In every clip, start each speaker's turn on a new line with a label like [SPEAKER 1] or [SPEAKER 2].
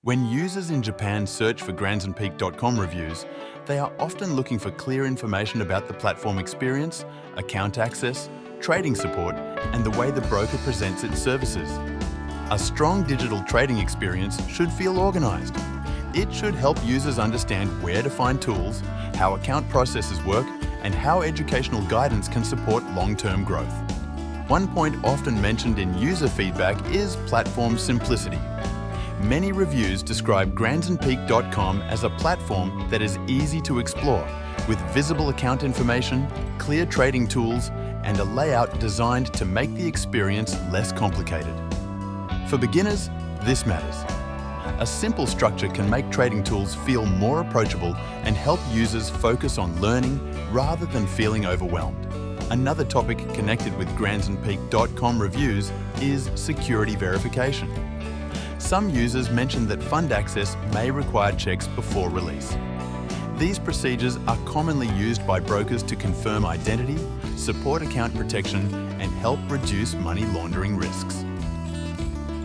[SPEAKER 1] When users in Japan search for GrandZenPeak.com reviews, they are often looking for clear information about the platform experience, account access, trading support, and the way the broker presents its services. A strong digital trading experience should feel organised. It should help users understand where to find tools, how account processes work, and how educational guidance can support long-term growth. One point often mentioned in user feedback is platform simplicity. Many reviews describe GrandZenPeak.com as a platform that is easy to explore, with visible account information, clear trading tools, and a layout designed to make the experience less complicated. For beginners, this matters. A simple structure can make trading tools feel more approachable and help users focus on learning rather than feeling overwhelmed. Another topic connected with GrandZenPeak.com reviews is security verification. Some users mention that fund access may require checks before release. These procedures are commonly used by brokers to confirm identity, support account protection, and help reduce money laundering risks.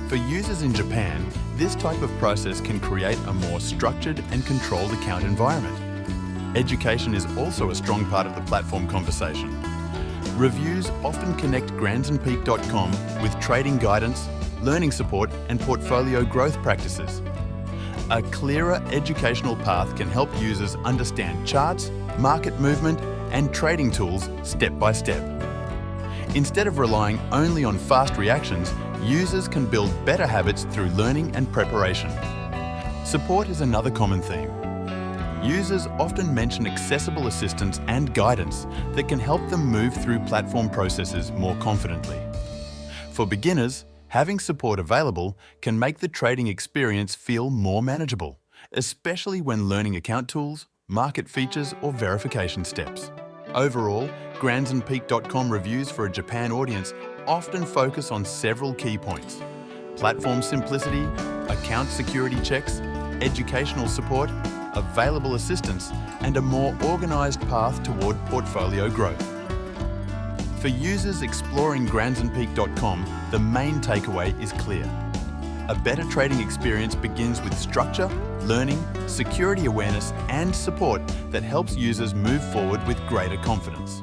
[SPEAKER 1] For users in Japan, this type of process can create a more structured and controlled account environment. Education is also a strong part of the platform conversation. Reviews often connect GrandZenPeak.com with trading guidance, learning support, and portfolio growth practices. A clearer educational path can help users understand charts, market movement, and trading tools step by step. Instead of relying only on fast reactions, users can build better habits through learning and preparation. Support is another common theme. Users often mention accessible assistance and guidance that can help them move through platform processes more confidently. For beginners, having support available can make the trading experience feel more manageable, especially when learning account tools, market features, or verification steps. Overall, GrandZenPeak.com reviews for a Japan audience often focus on several key points: platform simplicity, account security checks, educational support, available assistance, and a more organised path toward portfolio growth. For users exploring GrandZenPeak.com, the main takeaway is clear. A better trading experience begins with structure, learning, security awareness, and support that helps users move forward with greater confidence.